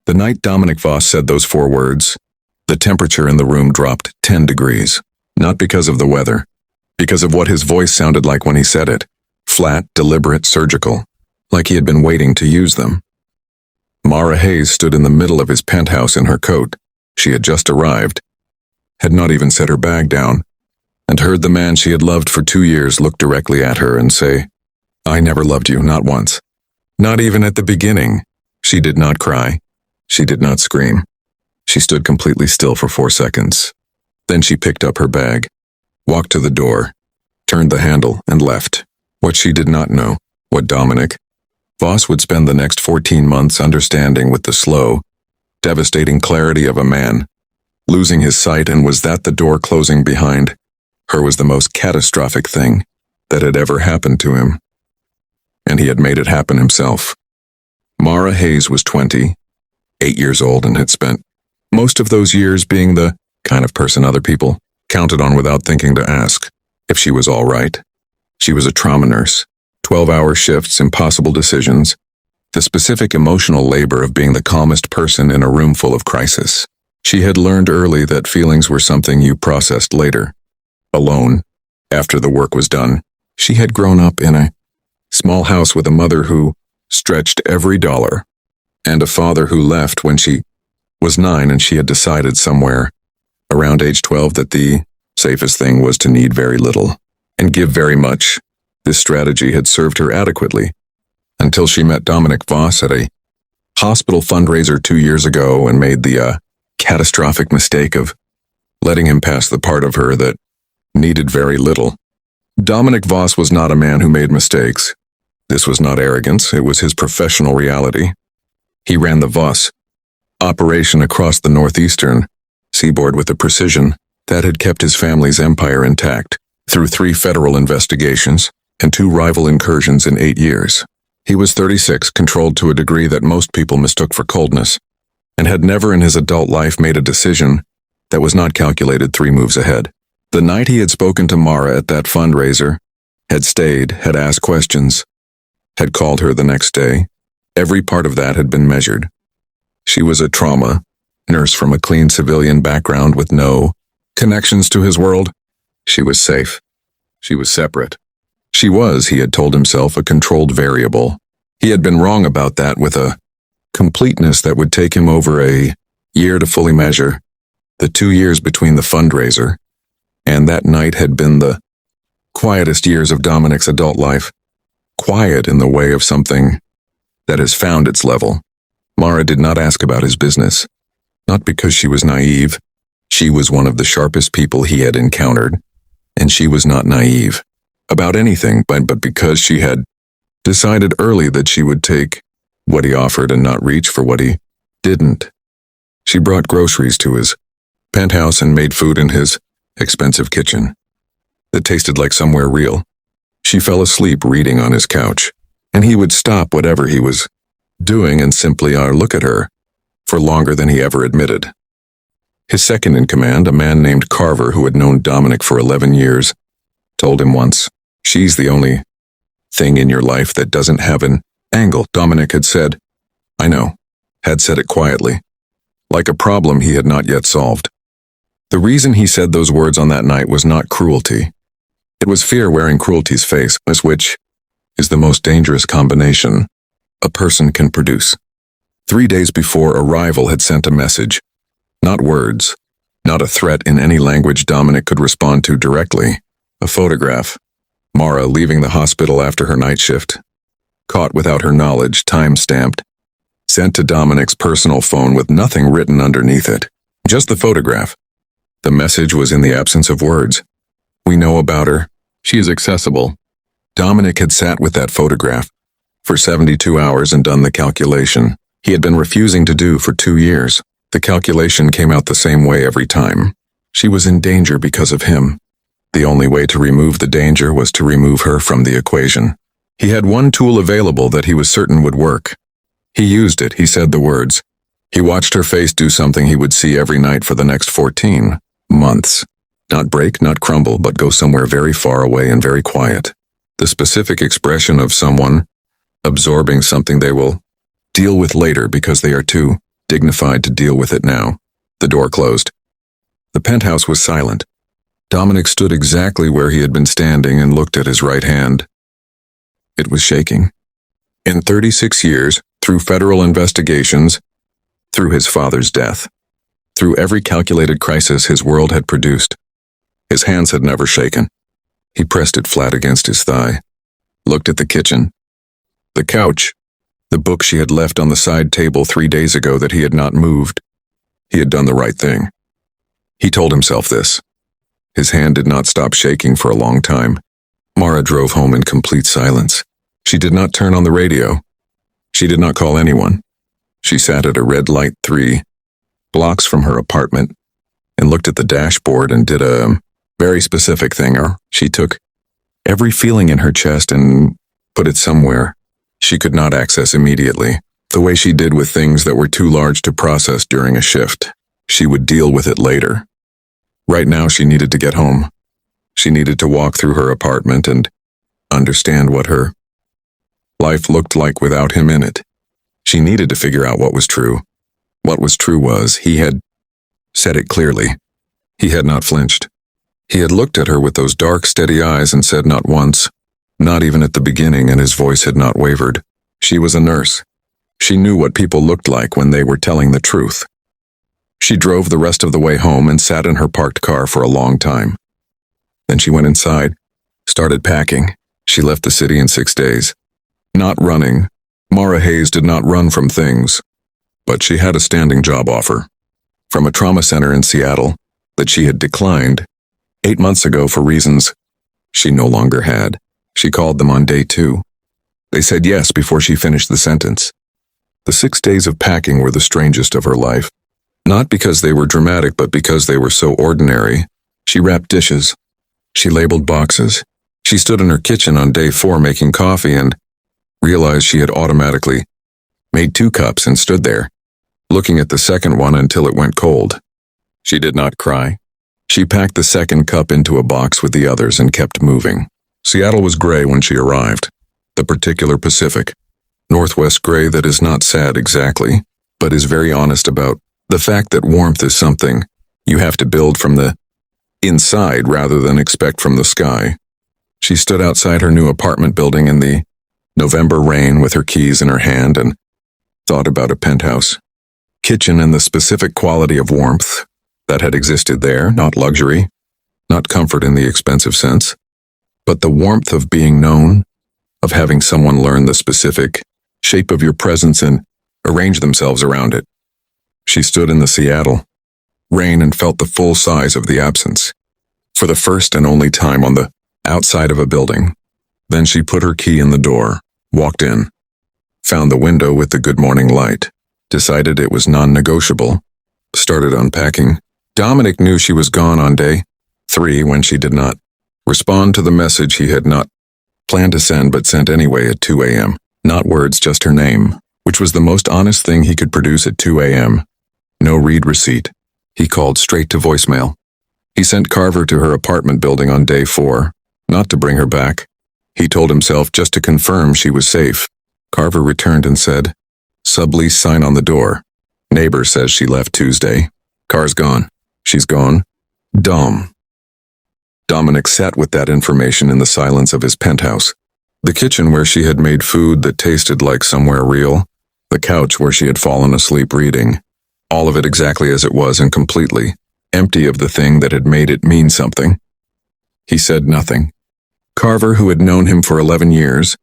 The night Dominic Voss said those 4 words, the temperature in the room dropped 10 degrees. Not because of the weather, because of what his voice sounded like when he said it. Flat, deliberate, surgical, like he had been waiting to use them. Mara Hayes stood in the middle of his penthouse in her coat. She had just arrived, had not even set her bag down, and heard the man she had loved for 2 years look directly at her and say, "I never loved you, not once. Not even at the beginning." She did not cry. She did not scream. She stood completely still for 4 seconds. Then she picked up her bag, walked to the door, turned the handle, and left. What she did not know, what Dominic Voss would spend the next 14 months understanding with the slow, devastating clarity of a man, losing his sight, and was that the door closing behind her was the most catastrophic thing that had ever happened to him. And he had made it happen himself. Mara Hayes was 28 years old and had spent most of those years being the kind of person other people counted on without thinking to ask if she was all right. She was a trauma nurse, 12-hour shifts, impossible decisions, the specific emotional labor of being the calmest person in a room full of crisis. She had learned early that feelings were something you processed later, alone, after the work was done. She had grown up in a small house with a mother who stretched every dollar, and a father who left when she was 9, and she had decided somewhere around age 12 that the safest thing was to need very little and give very much. This strategy had served her adequately until she met Dominic Voss at a hospital fundraiser 2 years ago and made the catastrophic mistake of letting him pass the part of her that needed very little. Dominic Voss was not a man who made mistakes. This was not arrogance, it was his professional reality. He ran the Voss operation across the northeastern seaboard with a precision that had kept his family's empire intact through 3 federal investigations and 2 rival incursions in 8 years. He was 36, controlled to a degree that most people mistook for coldness, and had never in his adult life made a decision that was not calculated 3 moves ahead. The night he had spoken to Mara at that fundraiser, had stayed, had asked questions, had called her the next day, every part of that had been measured. She was a trauma nurse from a clean civilian background with no connections to his world. She was safe. She was separate. She was, he had told himself, a controlled variable. He had been wrong about that with a completeness that would take him over a year to fully measure. The 2 years between the fundraiser and that night had been the quietest years of Dominic's adult life. Quiet in the way of something that has found its level. Mara did not ask about his business, not because she was naive. She was one of the sharpest people he had encountered, and she was not naive about anything, but because she had decided early that she would take what he offered and not reach for what he didn't. She brought groceries to his penthouse and made food in his expensive kitchen that tasted like somewhere real. She fell asleep reading on his couch, and he would stop whatever he was doing and simply look at her for longer than he ever admitted. His second in command, a man named Carver who had known Dominic for 11 years, told him once, "She's the only thing in your life that doesn't have an angle." Dominic had said, "I know," had said it quietly, like a problem he had not yet solved. The reason he said those words on that night was not cruelty. It was fear wearing cruelty's face, which is the most dangerous combination a person can produce. 3 days before, arrival had sent a message. Not words, not a threat in any language Dominic could respond to directly. A photograph. Mara leaving the hospital after her night shift. Caught without her knowledge, time-stamped. Sent to Dominic's personal phone with nothing written underneath it. Just the photograph. The message was in the absence of words. "We know about her. She is accessible." Dominic had sat with that photograph for 72 hours and done the calculation he had been refusing to do for 2 years. The calculation came out the same way every time. She was in danger because of him. The only way to remove the danger was to remove her from the equation. He had one tool available that he was certain would work. He used it, he said the words. He watched her face do something he would see every night for the next 14 months. Not break, not crumble, but go somewhere very far away and very quiet. The specific expression of someone absorbing something they will deal with later because they are too dignified to deal with it now. The door closed. The penthouse was silent. Dominic stood exactly where he had been standing and looked at his right hand. It was shaking. In 36 years, through federal investigations, through his father's death, through every calculated crisis his world had produced, his hands had never shaken. He pressed it flat against his thigh, looked at the kitchen, the couch, the book she had left on the side table 3 days ago that he had not moved. He had done the right thing. He told himself this. His hand did not stop shaking for a long time. Mara drove home in complete silence. She did not turn on the radio. She did not call anyone. She sat at a red light 3 blocks from her apartment and looked at the dashboard and did a very specific thing. She took every feeling in her chest and put it somewhere she could not access immediately, the way she did with things that were too large to process during a shift. She would deal with it later. Right now she needed to get home. She needed to walk through her apartment and understand what her life looked like without him in it. She needed to figure out what was true. What was true was he had said it clearly. He had not flinched. He had looked at her with those dark, steady eyes and said not once, not even at the beginning, and his voice had not wavered. She was a nurse. She knew what people looked like when they were telling the truth. She drove the rest of the way home and sat in her parked car for a long time. Then she went inside, started packing. She left the city in 6 days. Not running. Mara Hayes did not run from things. But she had a standing job offer from a trauma center in Seattle that she had declined 8 months ago for reasons she no longer had. She called them on day 2. They said yes before she finished the sentence. The 6 days of packing were the strangest of her life. Not because they were dramatic, but because they were so ordinary. She wrapped dishes. She labeled boxes. She stood in her kitchen on day 4 making coffee and realized she had automatically made 2 cups and stood there, looking at the second one until it went cold. She did not cry. She packed the second cup into a box with the others and kept moving. Seattle was gray when she arrived. The particular Pacific. Northwest gray that is not sad exactly, but is very honest about the fact that warmth is something you have to build from the inside rather than expect from the sky. She stood outside her new apartment building in the November rain with her keys in her hand and thought about a penthouse, kitchen, and the specific quality of warmth that had existed there, not luxury, not comfort in the expensive sense, but the warmth of being known, of having someone learn the specific shape of your presence and arrange themselves around it. She stood in the Seattle rain and felt the full size of the absence, for the first and only time on the outside of a building. Then she put her key in the door, walked in, found the window with the good morning light, decided it was non-negotiable, started unpacking. Dominic knew she was gone on day 3 when she did not respond to the message he had not planned to send but sent anyway at 2 a.m. Not words, just her name, which was the most honest thing he could produce at 2 a.m. No read receipt. He called straight to voicemail. He sent Carver to her apartment building on day 4, not to bring her back. He told himself just to confirm she was safe. Carver returned and said, "Sublease sign on the door. Neighbor says she left Tuesday. Car's gone. She's gone. Dominic sat with that information in the silence of his penthouse. The kitchen where she had made food that tasted like somewhere real. The couch where she had fallen asleep reading. All of it exactly as it was and completely empty of the thing that had made it mean something. He said nothing. Carver, who had known him for 11 years,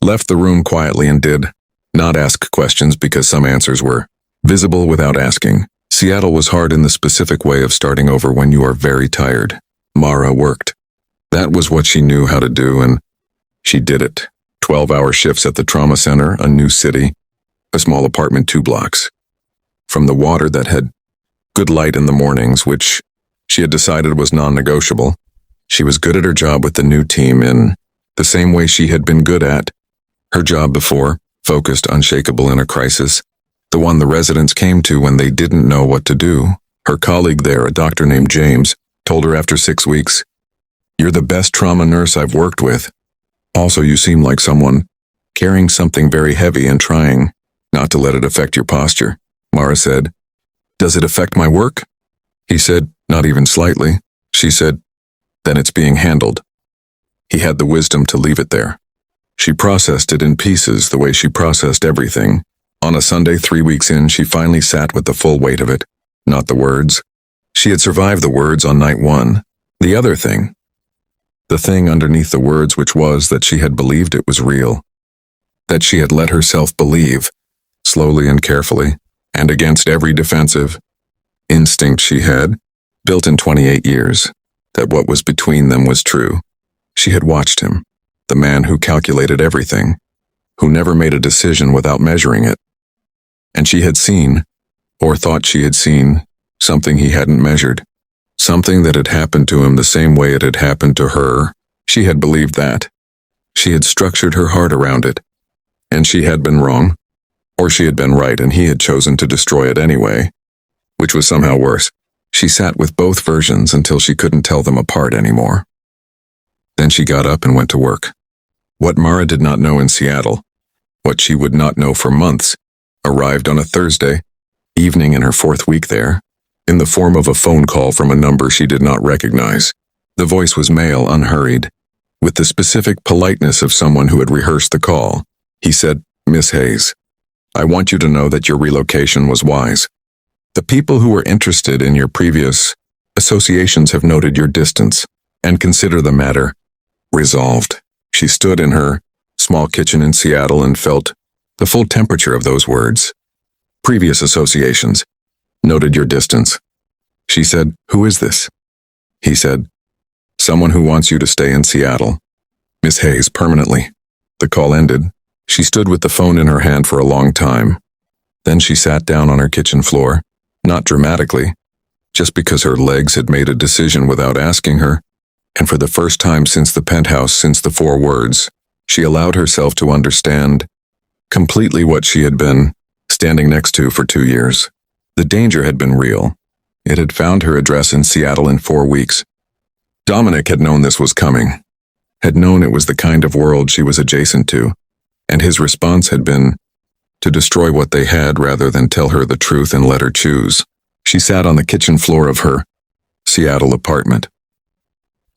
left the room quietly and did not ask questions because some answers were visible without asking. Seattle was hard in the specific way of starting over when you are very tired. Mara worked. That was what she knew how to do, and she did it. 12-hour shifts at the trauma center, a new city, a small apartment 2 blocks from the water that had good light in the mornings, which she had decided was non-negotiable. She was good at her job with the new team in the same way she had been good at her job before, focused, unshakable in a crisis, the one the residents came to when they didn't know what to do. Her colleague there, a doctor named James, told her after 6 weeks, "You're the best trauma nurse I've worked with. Also, you seem like someone carrying something very heavy and trying not to let it affect your posture." Mara said, "Does it affect my work?" He said, "Not even slightly." She said, "Then it's being handled." He had the wisdom to leave it there. She processed it in pieces the way she processed everything. On a Sunday 3 weeks in, she finally sat with the full weight of it, not the words. She had survived the words on night one. The other thing. The thing underneath the words, which was that she had believed it was real. That she had let herself believe, slowly and carefully, and against every defensive instinct she had, built in 28 years, that what was between them was true. She had watched him, the man who calculated everything, who never made a decision without measuring it. And she had seen, or thought she had seen, something he hadn't measured. Something that had happened to him the same way it had happened to her. She had believed that. She had structured her heart around it. And she had been wrong. Or she had been right and he had chosen to destroy it anyway. Which was somehow worse. She sat with both versions until she couldn't tell them apart anymore. Then she got up and went to work. What Mara did not know in Seattle, what she would not know for months, arrived on a Thursday evening in her 4th week there, in the form of a phone call from a number she did not recognize. The voice was male, unhurried, with the specific politeness of someone who had rehearsed the call. He said, "Miss Hayes, I want you to know that your relocation was wise. The people who were interested in your previous associations have noted your distance and consider the matter resolved." She stood in her small kitchen in Seattle and felt the full temperature of those words. Previous associations noted your distance. She said, "Who is this?" He said, "Someone who wants you to stay in Seattle. Miss Hayes, permanently." The call ended. She stood with the phone in her hand for a long time. Then she sat down on her kitchen floor, not dramatically, just because her legs had made a decision without asking her, and for the first time since the penthouse, since the 4 words, she allowed herself to understand completely what she had been standing next to for 2 years. The danger had been real. It had found her address in Seattle in 4 weeks. Dominic had known this was coming, had known it was the kind of world she was adjacent to, and his response had been to destroy what they had rather than tell her the truth and let her choose. She sat on the kitchen floor of her Seattle apartment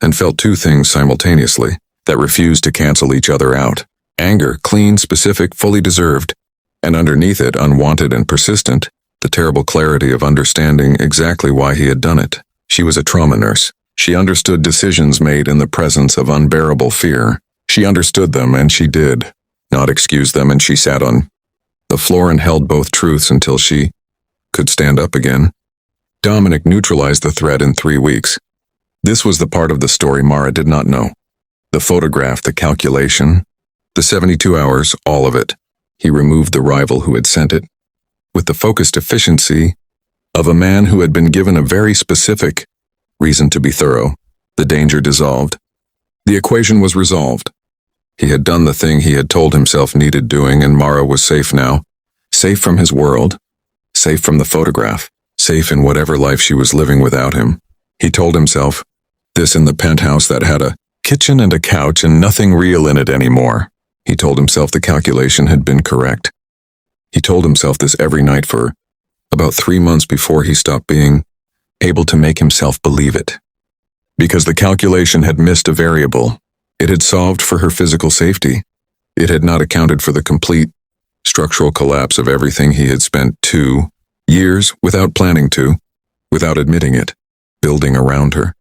and felt 2 things simultaneously that refused to cancel each other out. Anger, clean, specific, fully deserved, and underneath it, unwanted and persistent, the terrible clarity of understanding exactly why he had done it. She was a trauma nurse. She understood decisions made in the presence of unbearable fear. She understood them, and she did not excuse them, and she sat on the floor and held both truths until she could stand up again. Dominic neutralized the threat in 3 weeks. This was the part of the story Mara did not know. The photograph, the calculation, the 72 hours, all of it. He removed the rival who had sent it, with the focused efficiency of a man who had been given a very specific reason to be thorough. The danger dissolved. The equation was resolved. He had done the thing he had told himself needed doing, and Mara was safe now. Safe from his world. Safe from the photograph. Safe in whatever life she was living without him. He told himself, this in the penthouse that had a kitchen and a couch and nothing real in it anymore. He told himself the calculation had been correct. He told himself this every night for about 3 months before he stopped being able to make himself believe it. Because the calculation had missed a variable. It had solved for her physical safety. It had not accounted for the complete structural collapse of everything he had spent 2 years without planning to, without admitting it, building around her.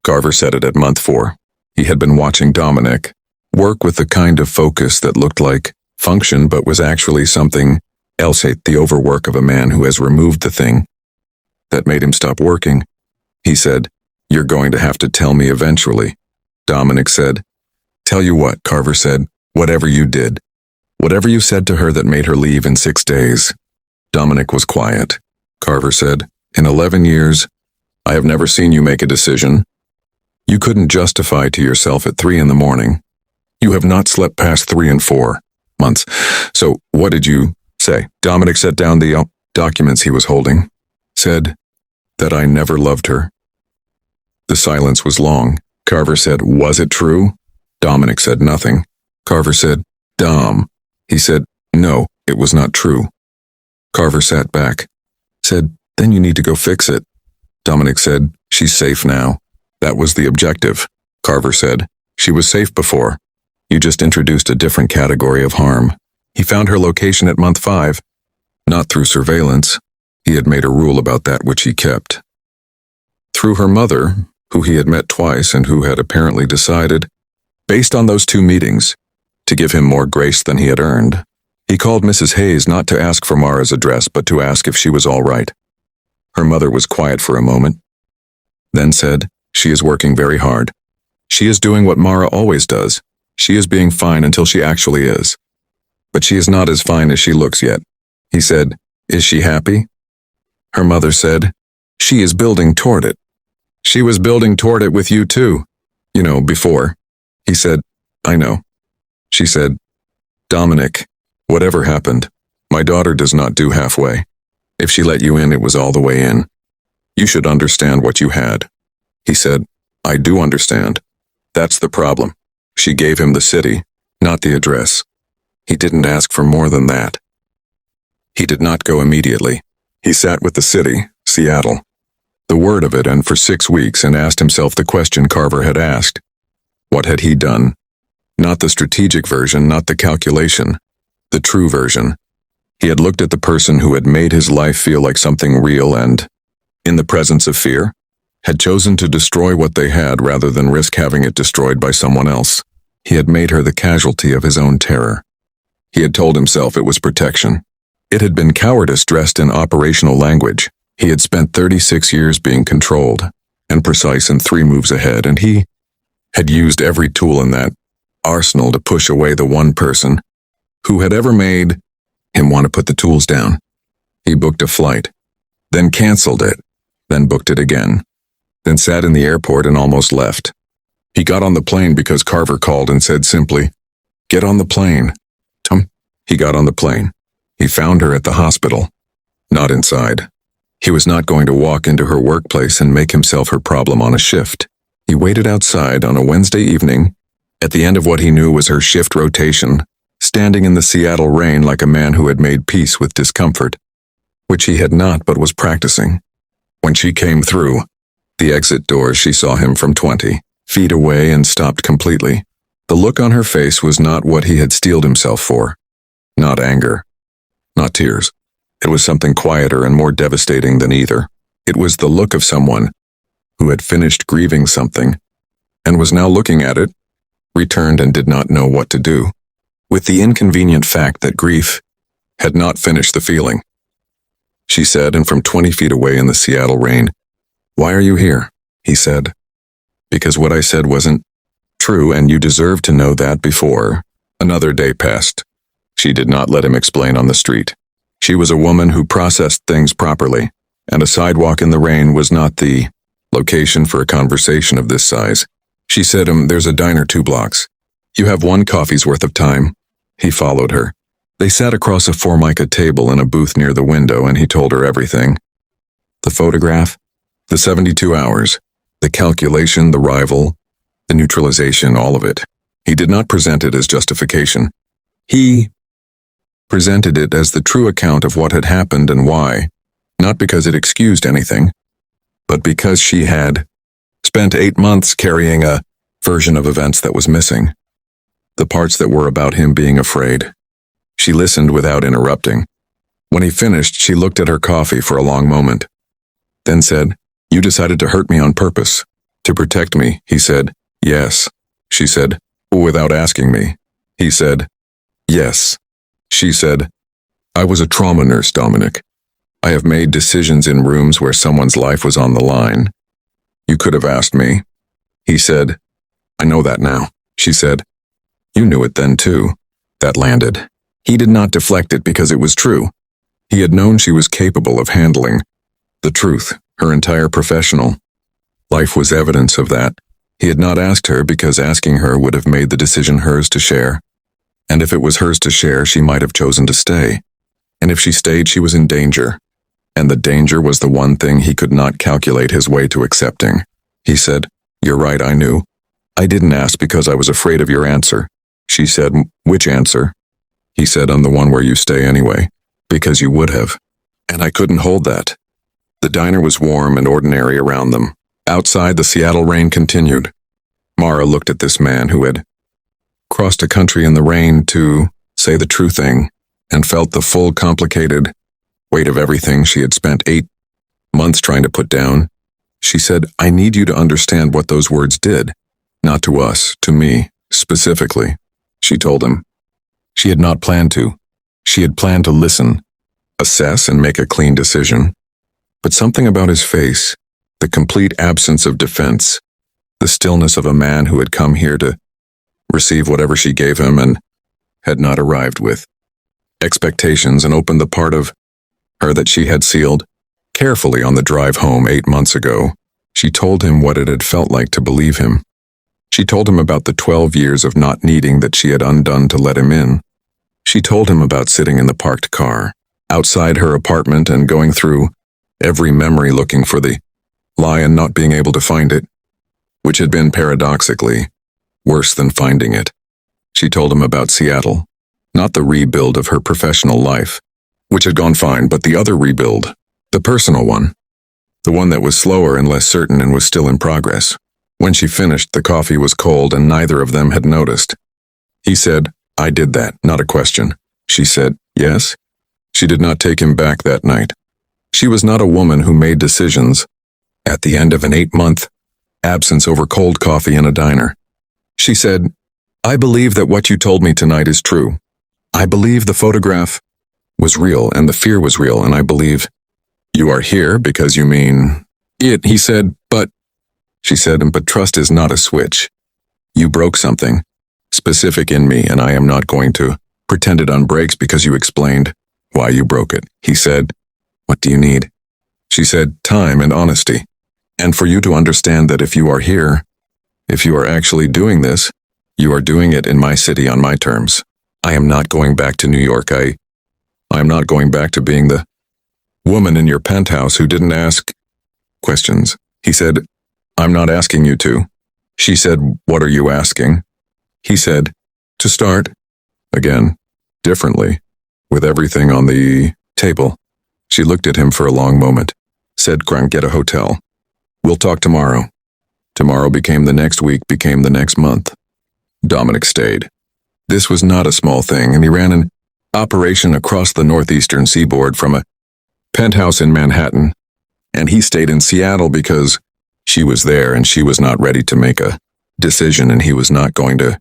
Carver said it at month 4. He had been watching Dominic work with the kind of focus that looked like function but was actually something else. The overwork of a man who has removed the thing that made him stop working. He said, "You're going to have to tell me eventually." Dominic said, "Tell you what," Carver said, "whatever you did. Whatever you said to her that made her leave in 6 days." Dominic was quiet. Carver said, "In 11 years, I have never seen you make a decision. You couldn't justify to yourself at 3 in the morning. You have not slept past 3 and 4 months. So what did you say?" Dominic set down the documents he was holding. Said that I never loved her. The silence was long. Carver said, "Was it true?" Dominic said nothing. Carver said, "Dom." He said, "No, it was not true." Carver sat back. Said, "Then you need to go fix it." Dominic said, "She's safe now." That was the objective. Carver said, "She was safe before. You just introduced a different category of harm." He found her location at month 5. Not through surveillance. He had made a rule about that which he kept. Through her mother, who he had met twice and who had apparently decided, based on those 2 meetings, to give him more grace than he had earned. He called Mrs. Hayes not to ask for Mara's address, but to ask if she was all right. Her mother was quiet for a moment, then said, "She is working very hard. She is doing what Mara always does. She is being fine until she actually is. But she is not as fine as she looks yet." He said, "Is she happy?" Her mother said, "She is building toward it." "She was building toward it with you too. Before." He said, "I know." She said, "Dominic, whatever happened, my daughter does not do halfway. If she let you in, it was all the way in. You should understand what you had." He said, "I do understand. That's the problem." She gave him the city, not the address. He didn't ask for more than that. He did not go immediately. He sat with the city, Seattle, the word of it, and for 6 weeks, and asked himself the question Carver had asked. What had he done? Not the strategic version, not the calculation, the true version. He had looked at the person who had made his life feel like something real and, in the presence of fear, had chosen to destroy what they had rather than risk having it destroyed by someone else. He had made her the casualty of his own terror. He had told himself it was protection. It had been cowardice dressed in operational language. He had spent 36 years being controlled and precise and 3 moves ahead, and he had used every tool in that arsenal to push away the one person who had ever made him want to put the tools down. He booked a flight, then canceled it, then booked it again, then sat in the airport and almost left. He got on the plane because Carver called and said simply, "Get on the plane." He got on the plane. He found her at the hospital, not inside. He was not going to walk into her workplace and make himself her problem on a shift. He waited outside on a Wednesday evening, at the end of what he knew was her shift rotation, standing in the Seattle rain like a man who had made peace with discomfort, which he had not but was practicing. When she came through the exit door, she saw him from 20 feet away and stopped completely. The look on her face was not what he had steeled himself for. Not anger. Not tears. It was something quieter and more devastating than either. It was the look of someone who had finished grieving something and was now looking at it, returned, and did not know what to do, with the inconvenient fact that grief had not finished the feeling. She said, and from 20 feet away in the Seattle rain, "Why are you here?" he said. "Because what I said wasn't true, and you deserved to know that before." Another day passed. She did not let him explain on the street. She was a woman who processed things properly, and a sidewalk in the rain was not the location for a conversation of this size. She said, "There's a diner 2 blocks. You have 1 coffee's worth of time." He followed her. They sat across a Formica table in a booth near the window, and he told her everything. The photograph, the 72 hours, the calculation, the rival, the neutralization, all of it. He did not present it as justification. He presented it as the true account of what had happened and why, not because it excused anything, but because she had spent 8 months carrying a version of events that was missing, the parts that were about him being afraid. She listened without interrupting. When he finished, she looked at her coffee for a long moment, then said, "You decided to hurt me on purpose, to protect me," he said. "Yes," she said, without asking me. He said, "Yes." She said, "I was a trauma nurse, Dominic. I have made decisions in rooms where someone's life was on the line. You could have asked me." He said, "I know that now." She said, "You knew it then too." That landed. He did not deflect it because it was true. He had known she was capable of handling the truth. Her entire professional life was evidence of that. He had not asked her because asking her would have made the decision hers to share. And if it was hers to share, she might have chosen to stay. And if she stayed, she was in danger. And the danger was the one thing he could not calculate his way to accepting. He said, "You're right, I knew. I didn't ask because I was afraid of your answer." She said, "Which answer?" He said, "On the one where you stay anyway. Because you would have." And I couldn't hold that. The diner was warm and ordinary around them. Outside, the Seattle rain continued. Mara looked at this man who had crossed a country in the rain to say the true thing and felt the full, complicated weight of everything she had spent 8 months trying to put down. She said, I need you to understand what those words did. Not to us, to me, specifically, she told him. She had not planned to. She had planned to listen, assess, and make a clean decision. But something about his face, the complete absence of defense, the stillness of a man who had come here to receive whatever she gave him and had not arrived with expectations and opened the part of her that she had sealed carefully on the drive home 8 months ago. She told him what it had felt like to believe him. She told him about the 12 years of not needing that she had undone to let him in. She told him about sitting in the parked car, outside her apartment and going through every memory looking for the lie and not being able to find it, which had been paradoxically worse than finding it. She told him about Seattle, not the rebuild of her professional life, which had gone fine, but the other rebuild, the personal one, the one that was slower and less certain and was still in progress. When she finished, the coffee was cold and neither of them had noticed. He said, I did that, not a question. She said, yes. She did not take him back that night. She was not a woman who made decisions at the end of an 8-month absence over cold coffee in a diner. She said, I believe that what you told me tonight is true. I believe the photograph was real and the fear was real, and I believe you are here because you mean it. He said, but, she said, but trust is not a switch. You broke something specific in me, and I am not going to pretend it unbreaks because you explained why you broke it. He said, what do you need? She said, time and honesty. And for you to understand that if you are here, if you are actually doing this, you are doing it in my city on my terms. I am not going back to New York. I am not going back to being the woman in your penthouse who didn't ask questions. He said, I'm not asking you to. She said, what are you asking? He said, to start, again, differently, with everything on the table. She looked at him for a long moment, said, Grant, get a hotel. We'll talk tomorrow. Tomorrow became the next week, became the next month. Dominic stayed. This was not a small thing, and he ran an operation across the northeastern seaboard from a penthouse in Manhattan, and he stayed in Seattle because she was there and she was not ready to make a decision, and he was not going to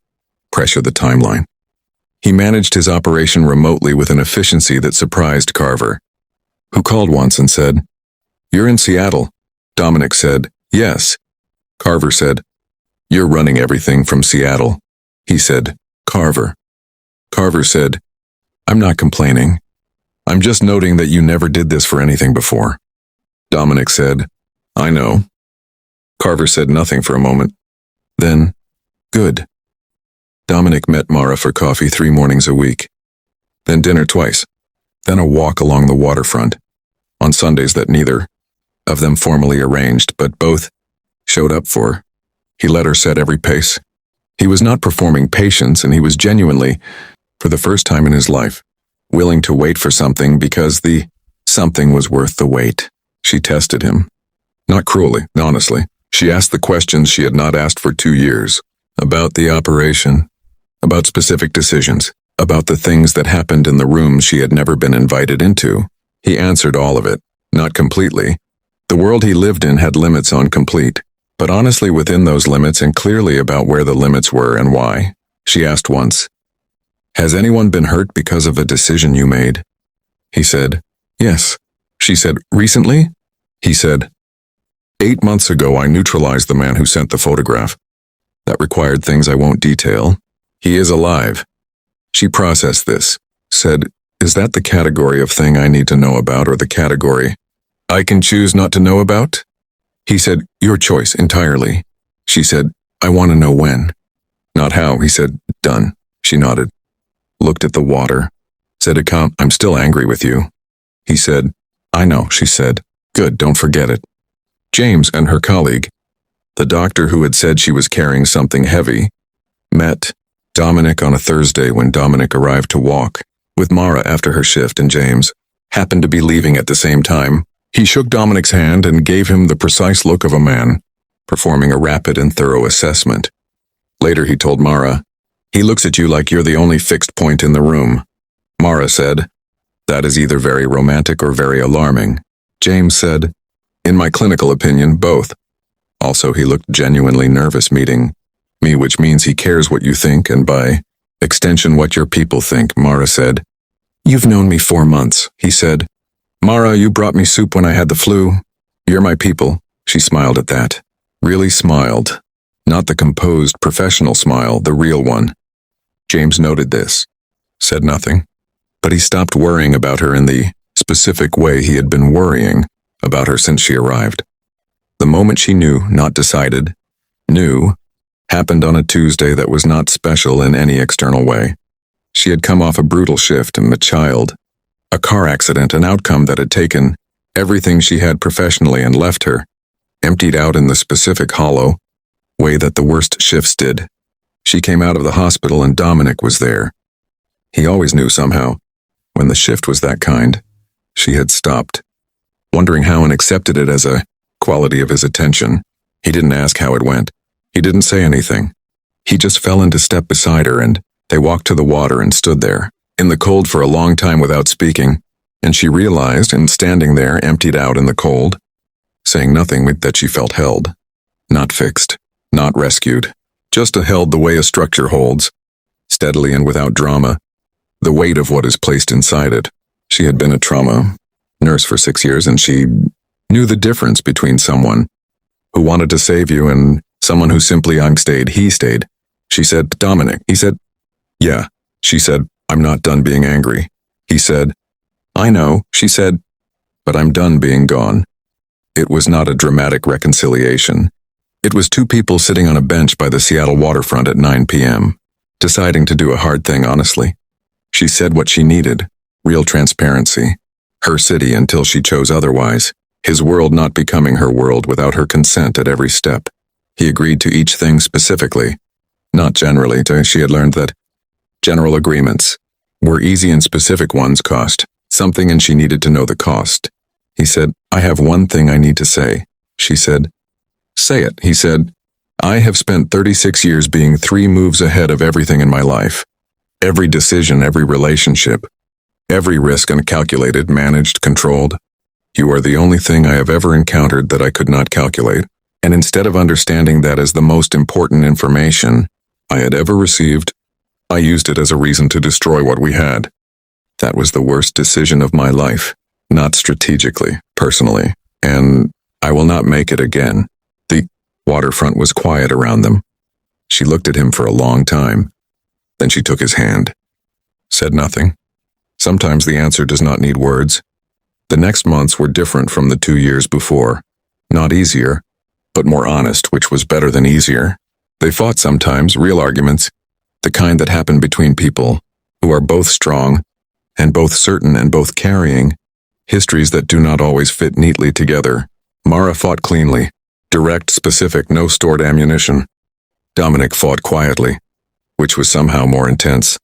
pressure the timeline. He managed his operation remotely with an efficiency that surprised Carver, who called once and said, You're in Seattle. Dominic said, Yes. Carver said, You're running everything from Seattle. He said, Carver. Carver said, I'm not complaining. I'm just noting that you never did this for anything before. Dominic said, I know. Carver said nothing for a moment. Then, good. Dominic met Mara for coffee 3 mornings a week. Then dinner twice. Then a walk along the waterfront. On Sundays that neither of them formally arranged, but both showed up for. He let her set every pace. He was not performing patience, and he was genuinely, for the first time in his life, willing to wait for something because the something was worth the wait. She tested him. Not cruelly, honestly. She asked the questions she had not asked for 2 years. About the operation. About specific decisions. About the things that happened in the rooms she had never been invited into. He answered all of it. Not completely. The world he lived in had limits on complete. But honestly within those limits and clearly about where the limits were and why. She asked once, Has anyone been hurt because of a decision you made? He said, Yes. She said, Recently? He said, 8 months ago I neutralized the man who sent the photograph. That required things I won't detail. He is alive. She processed this, said, Is that the category of thing I need to know about, or the category I can choose not to know about? He said, Your choice entirely. She said, I want to know when. Not how. He said, Done. She nodded. Looked at the water. Said, I'm still angry with you. He said, I know. She said, Good, don't forget it. James and her colleague, the doctor who had said she was carrying something heavy, met Dominic on a Thursday when Dominic arrived to walk with Mara after her shift, and James happened to be leaving at the same time. He shook Dominic's hand and gave him the precise look of a man, performing a rapid and thorough assessment. Later he told Mara, "He looks at you like you're the only fixed point in the room." Mara said, "That is either very romantic or very alarming." James said, "In my clinical opinion, both." Also, he looked genuinely nervous meeting me, which means he cares what you think and by extension what your people think, Mara said. "You've known me 4 months," he said. "Mara, you brought me soup when I had the flu. You're my people." She smiled at that. Really smiled. Not the composed, professional smile, the real one. James noted this, said nothing, but he stopped worrying about her in the specific way he had been worrying about her since she arrived. The moment she knew, not decided, knew, happened on a Tuesday that was not special in any external way. She had come off a brutal shift and the child, a car accident, an outcome that had taken everything she had professionally and left her, emptied out in the specific hollow way that the worst shifts did. She came out of the hospital and Dominic was there. He always knew somehow, when the shift was that kind. She had stopped, wondering how, and accepted it as a quality of his attention. He didn't ask how it went. He didn't say anything. He just fell into step beside her and they walked to the water and stood there, in the cold for a long time without speaking, and she realized, in standing there emptied out in the cold, saying nothing, that she felt held. Not fixed, not rescued, just held the way a structure holds, steadily and without drama, the weight of what is placed inside it. She had been a trauma nurse for 6 years and she knew the difference between someone who wanted to save you and someone who simply he stayed. She said, "Dominic." He said, "Yeah." She said, "I'm not done being angry." He said, "I know." She said, "But I'm done being gone." It was not a dramatic reconciliation. It was two people sitting on a bench by the Seattle waterfront at 9 p.m., deciding to do a hard thing honestly. She said what she needed, real transparency, her city until she chose otherwise, his world not becoming her world without her consent at every step. He agreed to each thing specifically, not generally. She had learned that general agreements were easy and specific ones cost something and she needed to know the cost. He said, "I have one thing I need to say." She said, "Say it." He said, "I have spent 36 years being 3 moves ahead of everything in my life. Every decision, every relationship, every risk uncalculated, managed, controlled. You are the only thing I have ever encountered that I could not calculate. And instead of understanding that as the most important information I had ever received, I used it as a reason to destroy what we had. That was the worst decision of my life, not strategically, personally, and I will not make it again." The waterfront was quiet around them. She looked at him for a long time. Then she took his hand, said nothing. Sometimes the answer does not need words. The next months were different from the 2 years before. Not easier, but more honest, which was better than easier. They fought sometimes, real arguments, the kind that happen between people who are both strong and both certain and both carrying histories that do not always fit neatly together. Mara fought cleanly, direct, specific, no stored ammunition. Dominic fought quietly, which was somehow more intense.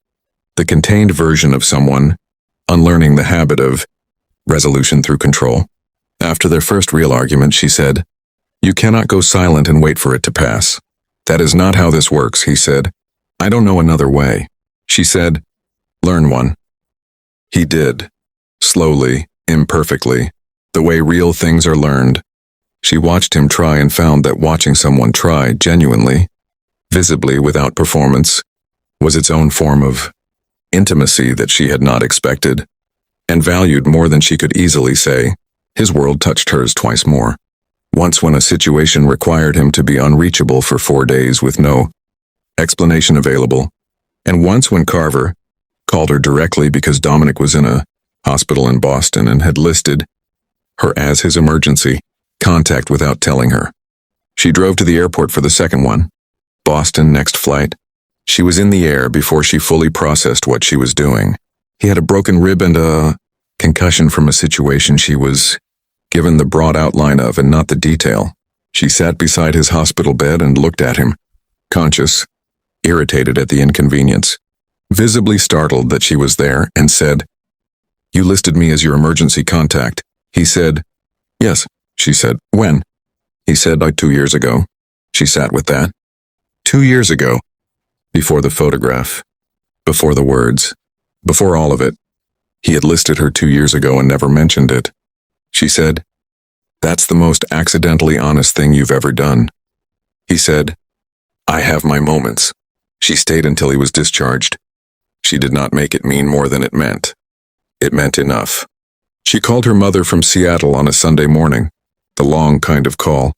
The contained version of someone unlearning the habit of resolution through control. After their first real argument, she said, "You cannot go silent and wait for it to pass. That is not how this works," he said. "I don't know another way." She said, "Learn one." He did. Slowly, imperfectly, the way real things are learned. She watched him try and found that watching someone try genuinely, visibly without performance, was its own form of intimacy that she had not expected, and valued more than she could easily say. His world touched hers twice more. Once when a situation required him to be unreachable for 4 days with no explanation available, and once when Carver called her directly because Dominic was in a hospital in Boston and had listed her as his emergency contact without telling her. She drove to the airport for the second one. Boston, next flight. She was in the air before she fully processed what she was doing. He had a broken rib and a concussion from a situation she was given the broad outline of and not the detail. She sat beside his hospital bed and looked at him, conscious, irritated at the inconvenience, visibly startled that she was there, and said, You listed me as your emergency contact. He said, yes, she said. When? He said, like 2 years ago. She sat with that. 2 years ago. Before the photograph. Before the words. Before all of it. He had listed her 2 years ago and never mentioned it. She said, that's the most accidentally honest thing you've ever done. He said, I have my moments. She stayed until he was discharged. She did not make it mean more than it meant. It meant enough. She called her mother from Seattle on a Sunday morning, the long kind of call,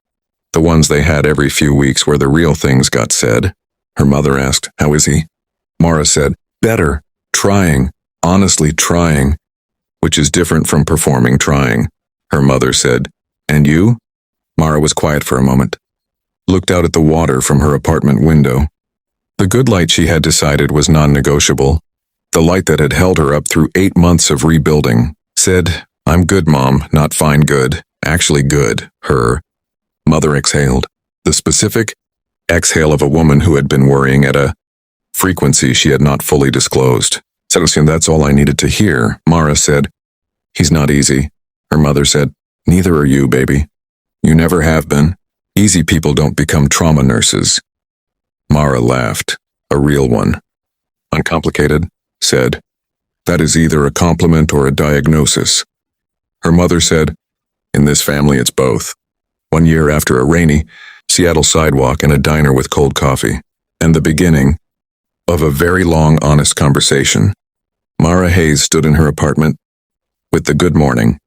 the ones they had every few weeks where the real things got said. Her mother asked, how is he? Mara said, better, trying, honestly trying, which is different from performing trying. Her mother said, and you? Mara was quiet for a moment, looked out at the water from her apartment window. The good light she had decided was non-negotiable. The light that had held her up through 8 months of rebuilding, said, I'm good, Mom, not fine good, actually good, her. Mother exhaled, the specific exhale of a woman who had been worrying at a frequency she had not fully disclosed. Sebastian, that's all I needed to hear. Mara said, he's not easy. Her mother said, neither are you, baby. You never have been. Easy people don't become trauma nurses. Mara laughed, a real one. Uncomplicated, said, that is either a compliment or a diagnosis. Her mother said, in this family it's both. 1 year after a rainy Seattle sidewalk and a diner with cold coffee, and the beginning of a very long, honest conversation. Mara Hayes stood in her apartment with the good morning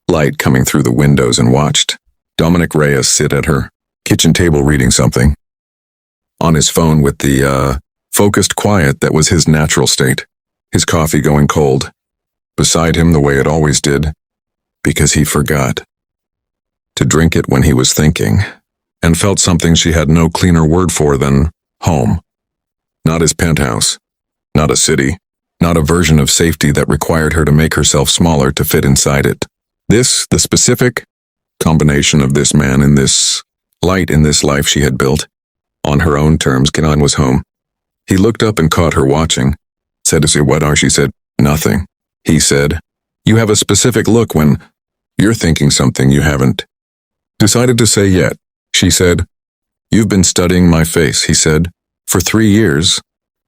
light coming through the windows and watched Dominic Reyes sit at her kitchen table reading something on his phone with the focused quiet that was his natural state, his coffee going cold beside him the way it always did, because he forgot to drink it when he was thinking, and felt something she had no cleaner word for than home. Not his penthouse, not a city, not a version of safety that required her to make herself smaller to fit inside it. This, the specific combination of this man and this light in this life she had built, on her own terms. Kenan was home. He looked up and caught her watching. Said to say, what are? She said, nothing. He said, you have a specific look when you're thinking something you haven't decided to say yet. She said, you've been studying my face, he said. For 3 years,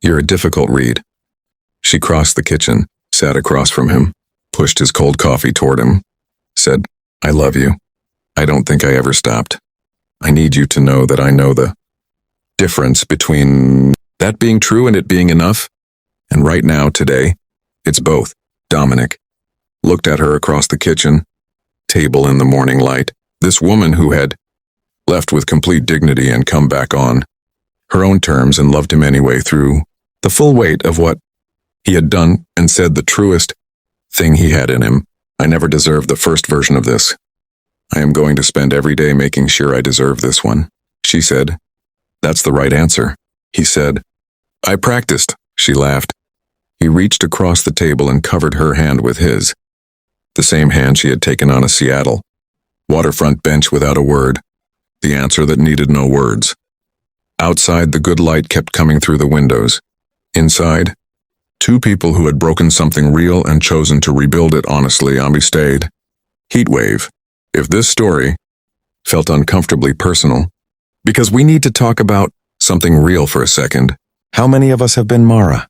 you're a difficult read. She crossed the kitchen, sat across from him, pushed his cold coffee toward him, said, I love you. I don't think I ever stopped. I need you to know that I know the difference between that being true and it being enough. And right now, today, it's both. Dominic looked at her across the kitchen table in the morning light. This woman who had left with complete dignity and come back on her own terms and loved him anyway through the full weight of what he had done and said the truest thing he had in him. I never deserved the first version of this. I am going to spend every day making sure I deserve this one. She said, that's the right answer. He said, I practiced. She laughed. He reached across the table and covered her hand with his. The same hand she had taken on a Seattle waterfront bench without a word. The answer that needed no words. Outside, the good light kept coming through the windows. Inside, 2 people who had broken something real and chosen to rebuild it honestly. Ami stayed. Heatwave. If this story felt uncomfortably personal, because we need to talk about something real for a second. How many of us have been Mara?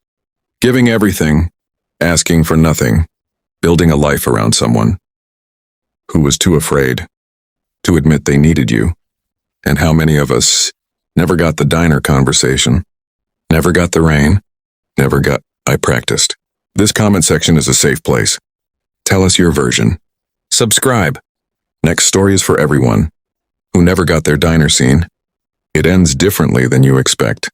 Giving everything, asking for nothing, building a life around someone who was too afraid to admit they needed you. And how many of us never got the diner conversation, never got the rain, never got, I practiced. This comment section is a safe place. Tell us your version. Subscribe. Next story is for everyone who never got their diner scene. It ends differently than you expect.